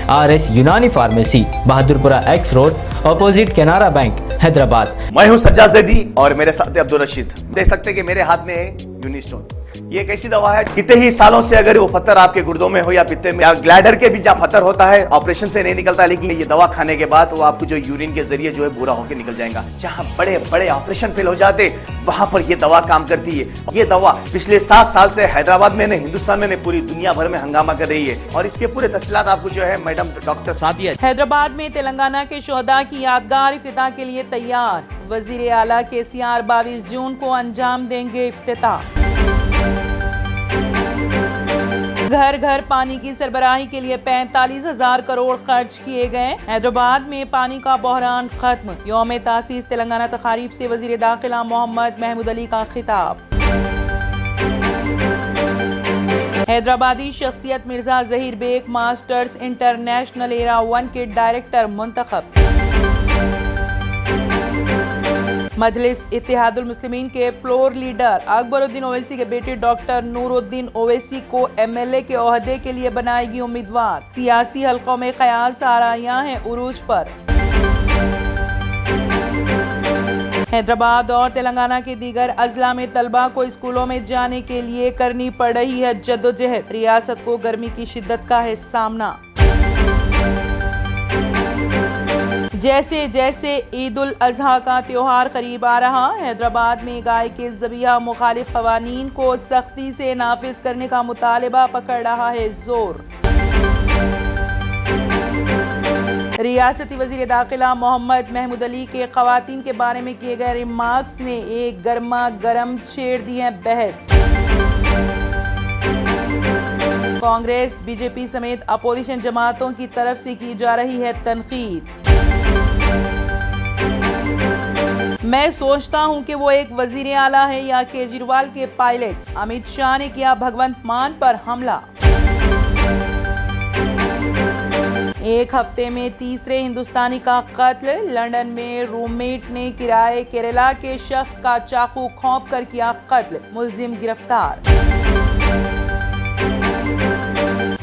RS यूनानी pharmacy, Bahadurpura X road, opposite Canara bank, Hyderabad. मैं हूं सज्जाद ज़ैदी और मेरे साथ अब्दुल रशीद। देख सकते हैं कि मेरे हाथ में है यूनिस्टोन। ये एक ऐसी दवा है, कितने ही सालों से अगर वो पत्थर आपके गुर्दों में हो या पित्ते में या ग्लैडर के भी जहाँ पत्थर होता है, ऑपरेशन से नहीं निकलता, लेकिन ये दवा खाने के बाद वो आपको जो यूरिन के जरिए जो है बुरा होकर निकल जाएगा। जहाँ बड़े बड़े ऑपरेशन फेल हो जाते, वहां पर ये दवा काम करती है। ये दवा पिछले 7 साल से हैदराबाद में, हिंदुस्तान में, पूरी दुनिया भर में हंगामा कर रही है। और इसके पूरे तफसीलात आपको जो है मैडम डॉक्टर सादिया। हैदराबाद में तेलंगाना के शोहदा की यादगार इफ्तिताह के लिए तैयार। वजीर आला KCR 22 जून को अंजाम देंगे इफ्तिताह। घर घर पानी की सरबराही के लिए 45,000 करोड़ खर्च किए गए। हैदराबाद में पानी का बहरान खत्म। यौम तासीस तेलंगाना तकारीब से वजीर दाखिला मोहम्मद महमूद अली का खिताब। हैदराबादी शख्सियत Mirza Zaheer Baig masters international era 1 के डायरेक्टर मुंतखब। मजलिस इत्तेहादुल मुस्लिमीन के फ्लोर लीडर अकबरुद्दीन ओवैसी के बेटे डॉक्टर नूरुद्दीन ओवैसी को MLA के ओहदे के लिए बनाएगी उम्मीदवार। सियासी हलकों में क़यास आराइयां हैं उरूज पर। हैदराबाद और तेलंगाना के दीगर अजला में तलबा को स्कूलों में जाने के लिए करनी पड़ रही है जद्दोजहद। रियासत को गर्मी की शिद्दत का है सामना। जैसे जैसे ईद उल अजहा का त्योहार करीब आ रहा, हैदराबाद में गाय के ज़बीहा मुखालिफ क़वानीन को सख्ती से नाफिज करने का मुतालिबा पकड़ रहा है जोर। रियासती वज़ीर दाखिला मोहम्मद महमूद अली के ख़वातीन के बारे में किए गए रिमार्क्स ने एक गर्मा गर्म छेड़ दी है बहस। कांग्रेस BJP समेत अपोजिशन जमातों की तरफ से की जा रही है तनकीद। मैं सोचता हूं कि वो एक वजीर आला है या केजरीवाल के पायलट। अमित शाह ने किया भगवंत मान पर हमला। एक हफ्ते में तीसरे हिंदुस्तानी का कत्ल। लंदन में रूममेट ने किराए केरला के शख्स का चाकू खौंप कर किया कत्ल। मुलजिम गिरफ्तार।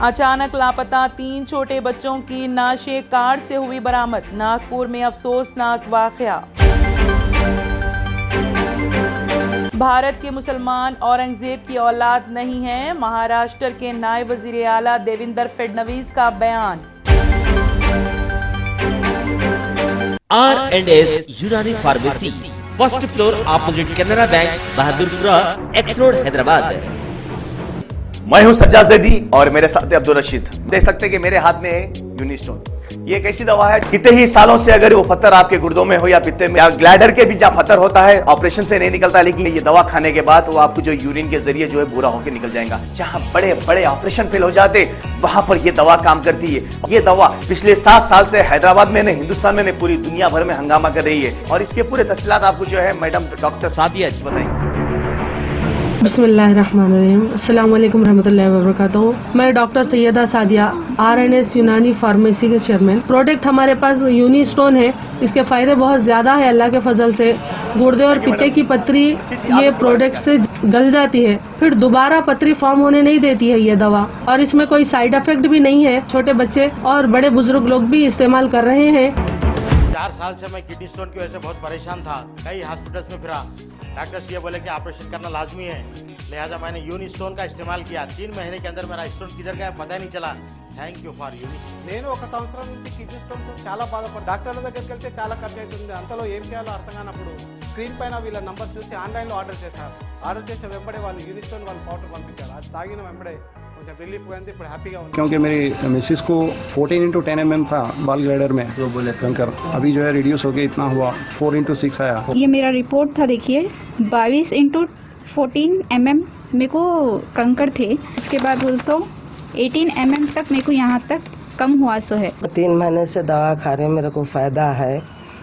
अचानक लापता 3 छोटे बच्चों की नाशे कार से हुई बरामद। नागपुर में अफसोसनाक वाकया। भारत के मुसलमान औरंगजेब की औलाद नहीं है, महाराष्ट्र के नायब वजीर आला देवेंद्र फडणवीस का बयान। R&S यूनानी pharmacy, first floor opposite Canara bank, Bahadurpura X road, Hyderabad. मैं हूं सज्जाद ज़ैदी और मेरे साथ अब्दुल रशीद। देख सकते हैं कि मेरे हाथ में है यूनिस्टोन। ये एक ऐसी दवा है, कितने ही सालों से अगर वो पत्थर आपके गुर्दों में हो या पित्ते में या ग्लैडर के भी जहाँ पत्थर होता है, ऑपरेशन से नहीं निकलता, लेकिन ये दवा खाने के बाद वो आपको जो यूरिन के जरिए जो है बुरा होकर निकल जाएगा। जहाँ बड़े बड़े ऑपरेशन फेल हो जाते, वहां पर ये दवा काम करती है। ये दवा पिछले 7 साल से हैदराबाद में, हिंदुस्तान में, पूरी दुनिया भर में हंगामा कर रही है। और इसके पूरे तफसीलात आपको जो है मैडम डॉक्टर सादिया बताएंगे। बिस्मिल्लाहिर्रहमानिर्रहीम, अस्सलाम वालेकुम रहमतुल्लाहि व बरकातहू। मैं डॉक्टर सैयदा सादिया, RNS यूनानी फार्मेसी के चेयरमैन। प्रोडक्ट हमारे पास यूनिस्टोन है। इसके फायदे बहुत ज्यादा है अल्लाह के फजल से। गुर्दे और पित्ते की पथरी ये प्रोडक्ट से गल जाती है, फिर दोबारा पथरी फॉर्म होने नहीं देती है ये दवा। और इसमें कोई साइड इफेक्ट भी नहीं है। छोटे बच्चे और बड़े बुजुर्ग लोग भी इस्तेमाल कर रहे हैं। 4 साल से मैं किडनी स्टोन की वजह से बहुत परेशान था। कई हॉस्पिटल्स में फिरा, डॉक्टर्स ये बोले कि ऑपरेशन करना लाजमी है, लिहाजा मैंने यूनिस्टोन का इस्तेमाल किया। 3 महीने के अंदर मेरा स्टोन किधर गया पता ही नहीं चला। Thank you for Unistone. నేను 1 సంవత్సరం నుంచి కిడ్నీ స్టోన్తో చాలా బాధపడ్డా. డాక్టర్ల దగ్గరికి వెళ్తే చాలా ఖర్చు అవుతుంది. అంతలో ఏం చేయాలో అర్థం కానప్పుడు స్క్రీన్ పైన వీళ్ళ నంబర్ చూసి ఆన్లైన్లో ఆర్డర్ చేశారు. ఆర్డర్ చేసిన వెంబడే వాళ్ళు యూనిస్టోన్ వాళ్ళు పౌడర్ పంపించారు. అది తాగిన వెంబడే కొంచెం రిలీఫ్ గా ఉంది. ఇప్పుడు హ్యాపీగా ఉంది. क्योंकि मेरी मिसिस को 14x10 mm था बाल ग्लाइडर में, तो बोले कंकर अभी जो है रिड्यूस हो गया, इतना हुआ 4x6 आया। ये मेरा रिपोर्ट था, देखिए 22x14 mm मेरे को कंकड़ थे। उसके बाद 18 mm तक मेरे को यहाँ तक कम हुआ सो है। 3 महीने से दवा खा रहे, मेरे को फायदा है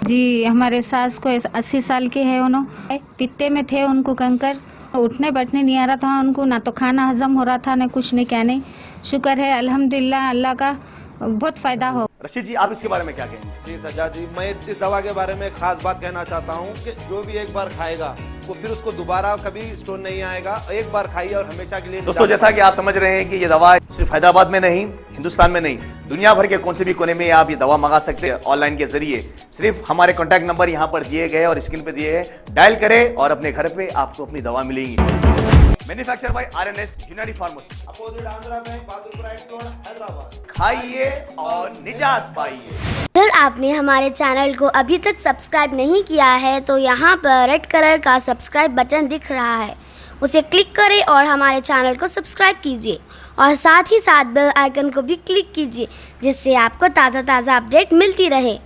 जी। हमारे सास को 80 साल के है, उन्होंने पित्ते में थे, उनको कंकर, उठने बैठने नहीं आ रहा था उनको, ना तो खाना हजम हो रहा था, ना कुछ नहीं, क्या नहीं। शुक्र है अल्हम्दुलिल्लाह, अल्लाह का बहुत फायदा हो। रशीद जी, आप इसके बारे में क्या कहेंगे? जी सज्जाद जी, मैं इस दवा के बारे में खास बात कहना चाहता हूँ कि जो भी एक बार खाएगा वो फिर उसको दोबारा कभी स्टोन नहीं आएगा। एक बार खाइए और हमेशा के लिए। दोस्तों, जैसा कि आप समझ रहे हैं कि ये दवा सिर्फ हैदराबाद में नहीं, हिंदुस्तान में नहीं, दुनिया भर के कौन से भी कोने में आप ये दवा मंगा सकते हैं ऑनलाइन के जरिए। सिर्फ हमारे कॉन्टैक्ट नंबर यहाँ पर दिए गए और स्क्रीन पे दिए हैं, डायल करें और अपने घर पे आपको अपनी दवा मिलेगी। मैन्युफैक्चर बाय आरएनएस यूनानी pharmacy, opposite Andhra bank, Bahadurpura x road, Hyderabad. खाइए और निजात पाइए। अगर आपने हमारे चैनल को अभी तक सब्सक्राइब नहीं किया है तो यहाँ पर रेड कलर का सब्सक्राइब बटन दिख रहा है, उसे क्लिक करें और हमारे चैनल को सब्सक्राइब कीजिए और साथ ही साथ बेल आइकन को भी क्लिक कीजिए, जिससे आपको ताज़ा अपडेट मिलती रहे।